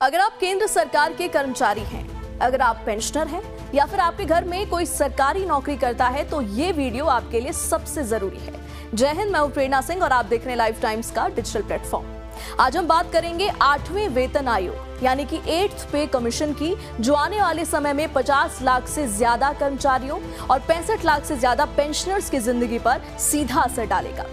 अगर आप केंद्र सरकार के कर्मचारी हैं, अगर आप पेंशनर हैं या फिर आपके घर में कोई सरकारी नौकरी करता है तो ये वीडियो आपके लिए सबसे जरूरी है। जय हिंद, मैं हूं प्रेरणा सिंह और आप देख रहे हैं लाइफ टाइम्स का डिजिटल प्लेटफॉर्म। आज हम बात करेंगे 8वें वेतन आयोग यानी कि 8th पे कमीशन की, जो आने वाले समय में 50 लाख से ज्यादा कर्मचारियों और 65 लाख से ज्यादा पेंशनर्स की जिंदगी पर सीधा असर डालेगा।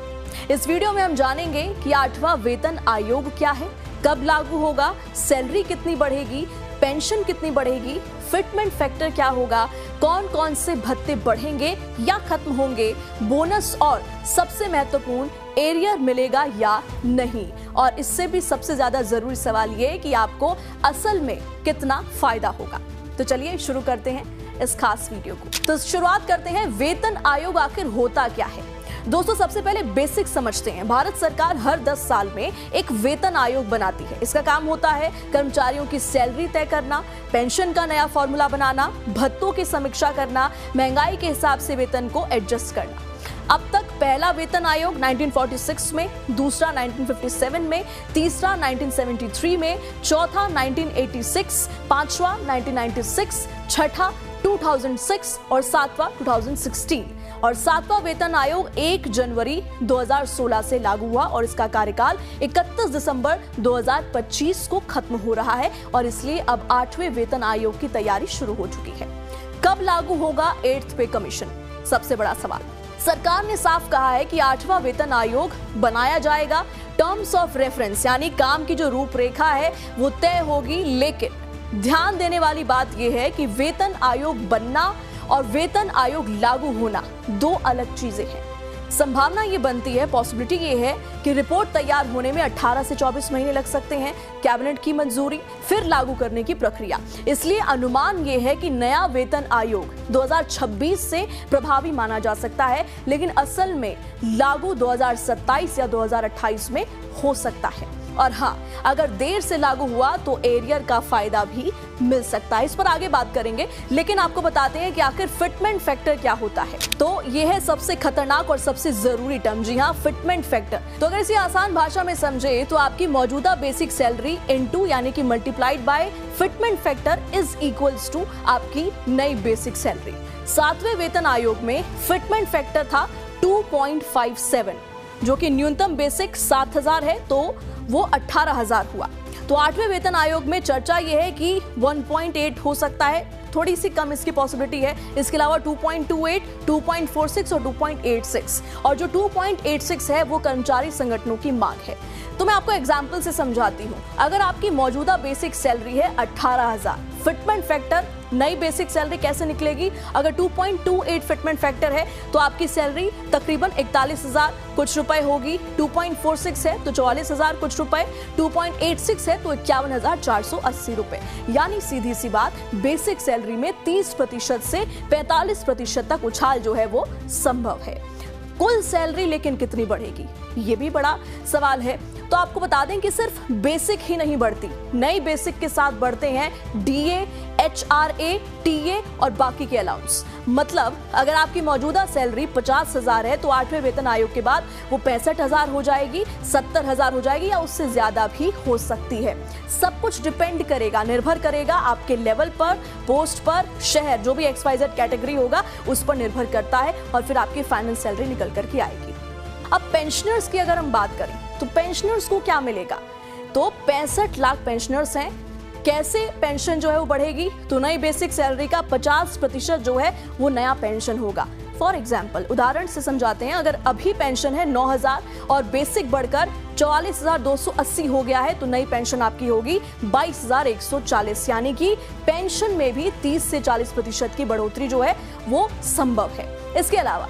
इस वीडियो में हम जानेंगे कि 8वां वेतन आयोग क्या है, कब लागू होगा, सैलरी कितनी बढ़ेगी, पेंशन कितनी बढ़ेगी, फिटमेंट फैक्टर क्या होगा, कौन कौन से भत्ते बढ़ेंगे या खत्म होंगे, बोनस और सबसे महत्वपूर्ण एरियर मिलेगा या नहीं, और इससे भी सबसे ज्यादा जरूरी सवाल ये कि आपको असल में कितना फायदा होगा। तो चलिए शुरू करते हैं इस खास वीडियो को। तो शुरुआत करते हैं, वेतन आयोग आखिर होता क्या है। दोस्तों, सबसे पहले बेसिक समझते हैं। भारत सरकार हर 10 साल में एक वेतन आयोग बनाती है। इसका काम होता है कर्मचारियों की सैलरी तय करना, पेंशन का नया फॉर्मूला बनाना, भत्तों की समीक्षा करना, महंगाई के हिसाब से वेतन को एडजस्ट करना। अब तक पहला वेतन आयोग 1946 में, दूसरा 1957 में, तीसरा 1973 में, चौथा 1986, पांचवा 1996, छठा 2006 और सातवां 2016। और 7वां वेतन आयोग 1 जनवरी 2016 से लागू हुआ और इसका कार्यकाल 31 दिसंबर 2025 को खत्म हो रहा है और इसलिए अब 8वें वेतन आयोग की तैयारी शुरू हो चुकी है। कब लागू होगा 8th पे कमीशन, सबसे बड़ा सवाल। सरकार ने साफ कहा है कि 8वां वेतन आयोग बनाया जाएगा, टर्म्स ऑफ रेफरेंस यानी काम की जो रूपरेखा है वो तय होगी, लेकिन ध्यान देने वाली बात यह है कि वेतन आयोग बनना और वेतन आयोग लागू होना दो अलग चीजें हैं। संभावना ये बनती है, पॉसिबिलिटी ये है कि रिपोर्ट तैयार होने में 18 से 24 महीने लग सकते हैं, कैबिनेट की मंजूरी, फिर लागू करने की प्रक्रिया। इसलिए अनुमान ये है कि नया वेतन आयोग 2026 से प्रभावी माना जा सकता है, लेकिन असल में लागू 2027 या 2028 में हो सकता है। और हाँ, अगर देर से लागू हुआ तो एरियर का फायदा भी मिल सकता है। इस पर आगे बात करेंगे, लेकिन आपको बताते हैं कि आखिर फिटमेंट फैक्टर क्या होता है। तो यह है सबसे खतरनाक और सबसे जरूरी टर्म, जी हाँ, फिटमेंट फैक्टर। तो अगर इसे आसान भाषा में समझे तो आपकी मौजूदा बेसिक सैलरी इनटू यानी कि multiplied by fitment factor is equals to आपकी नई बेसिक सैलरी। 7वें वेतन आयोग में फिटमेंट फैक्टर था 2.57, जो कि न्यूनतम बेसिक 7,000 है तो वो 18,000 हुआ। तो 8वें वेतन आयोग में चर्चा यह है कि 1.8 हो सकता है, थोड़ी सी कम इसकी पॉसिबिलिटी है। इसके अलावा 2.28, 2.46 और 2.86, और जो 2.86 है वो कर्मचारी संगठनों की मांग है। तो मैं आपको एग्जांपल से समझाती हूँ। अगर आपकी मौजूदा बेसिक सैलरी है 18,000, फिटमेंट फैक्टर नई बेसिक सैलरी कैसे निकलेगी? अगर 2.28 फिटमेंट फैक्टर है तो आपकी सैलरी तकरीबन 41,000 कुछ रुपए होगी। 2.46 है तो 44,000 कुछ रुपए, 2.86 है तो 51,480 रुपए। यानी सीधी सी बात, बेसिक सैलरी में 30% से 45% तक उछाल जो है वो संभव है। कुल सैलरी लेकिन कितनी बढ़ेगी, ये भी बड़ा सवाल है। तो आपको बता दें कि सिर्फ बेसिक ही नहीं बढ़ती, नई बेसिक के साथ बढ़ते हैं डीए, एचआरए, टीए और बाकी के अलाउंस। मतलब अगर आपकी मौजूदा सैलरी 50,000 है तो 8वें वेतन आयोग के बाद वो 65,000 हो जाएगी, 70,000 हो जाएगी या उससे ज्यादा भी हो सकती है। सब कुछ डिपेंड करेगा, निर्भर करेगा आपके लेवल पर, पोस्ट पर, शहर, जो भी XYZ कैटेगरी होगा उस पर निर्भर करता है, और फिर आपकी फाइनल सैलरी निकल करके आएगी। अब पेंशनर्स की अगर हम बात करें तो पेंशनर्स को क्या मिलेगा? तो 65 लाख पेंशनर्स हैं। कैसे पेंशन जो है वो बढ़ेगी? तो नई बेसिक सैलरी का 50% जो है वो नया पेंशन होगा। फॉर एग्जाम्पल, उदाहरण से समझाते हैं। अगर अभी पेंशन है 9,000 और बेसिक बढ़कर 44,280 हो गया है तो नई पेंशन आपकी होगी 22,140, यानी कि पेंशन में भी 30 से 40% की बढ़ोतरी जो है वो संभव है। इसके अलावा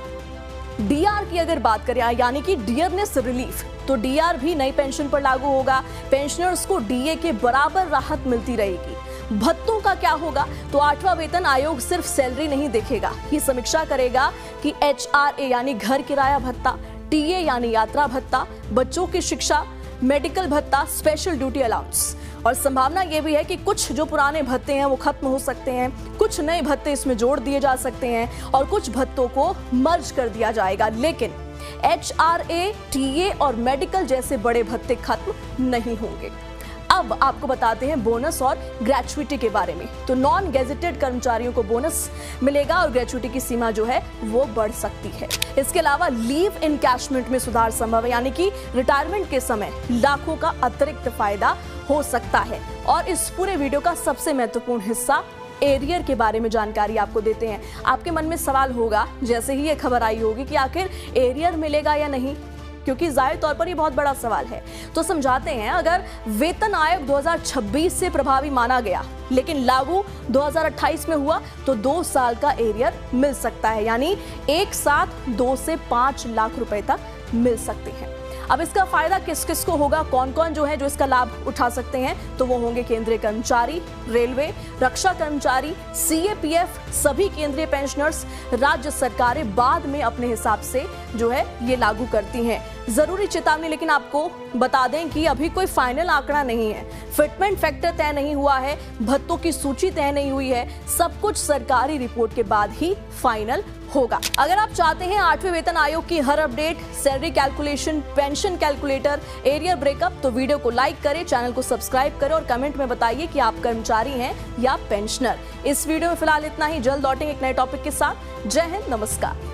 डीआर की अगर बात करें यानी कि डियरनेस रिलीफ, तो डीआर भी नई पेंशन पर लागू होगा। पेंशनर्स को डीए के बराबर राहत मिलती रहेगी। भत्तों का क्या होगा? तो 8वां वेतन आयोग सिर्फ सैलरी नहीं देखेगा, ये समीक्षा करेगा कि एचआरए यानी घर किराया भत्ता, टीए यानी यात्रा भत्ता, बच्चों की शिक्षा, मेडिकल भत्ता, स्पेशल ड्यूटी अलाउंस। और संभावना ये भी है कि कुछ जो पुराने भत्ते हैं वो खत्म हो सकते हैं, कुछ नए भत्ते इसमें जोड़ दिए जा सकते हैं और कुछ भत्तों को मर्ज कर दिया जाएगा। लेकिन एचआरए, टीए और मेडिकल जैसे बड़े भत्ते खत्म नहीं होंगे। अब अब आपको बताते हैं बोनस और ग्रेचुइटी के बारे में। तो नॉन गेजेटेड कर्मचारियों को बोनस मिलेगा और ग्रेचुइटी की सीमा जो है वो बढ़ सकती है। इसके अलावा लीव इनकैशमेंट में सुधार संभव है, यानी कि रिटायरमेंट के समय लाखों का अतिरिक्त फायदा हो सकता है। और इस पूरे वीडियो का सबसे महत्वपूर्ण हिस्सा एरियर के बारे में जानकारी आपको देते हैं। आपके मन में सवाल होगा जैसे ही ये खबर आई होगी कि आखिर एरियर मिलेगा या नहीं, क्योंकि जाहिर तौर पर ये बहुत बड़ा सवाल है। तो समझाते हैं, अगर वेतन आयोग 2026 से प्रभावी माना गया लेकिन लागू 2028 में हुआ तो 2 साल का एरियर मिल सकता है, यानी एक साथ 2 से 5 लाख रुपए तक मिल सकते हैं। अब इसका फायदा किस किस को होगा, कौन कौन जो है जो इसका लाभ उठा सकते हैं, तो वो होंगे केंद्रीय कर्मचारी, रेलवे, रक्षा कर्मचारी, सीएपीएफ, सभी केंद्रीय पेंशनर्स। राज्य सरकारें बाद में अपने हिसाब से जो है ये लागू करती हैं। जरूरी चेतावनी, लेकिन आपको बता दें कि अभी कोई फाइनल आंकड़ा नहीं है, फिटमेंट फैक्टर तय नहीं हुआ है, भत्तों की सूची तय नहीं हुई है, सब कुछ सरकारी रिपोर्ट के बाद ही फाइनल होगा। अगर आप चाहते हैं 8वें वेतन आयोग की हर update, salary calculation, pension calculator, arrear breakup, तो वीडियो को लाइक करें, चैनल को सब्सक्राइब करें और कमेंट में बताइए कि आप कर्मचारी हैं या पेंशनर। इस वीडियो में फिलहाल इतना ही, जल्द लौटेंगे एक नए टॉपिक के साथ। जय हिंद, नमस्कार।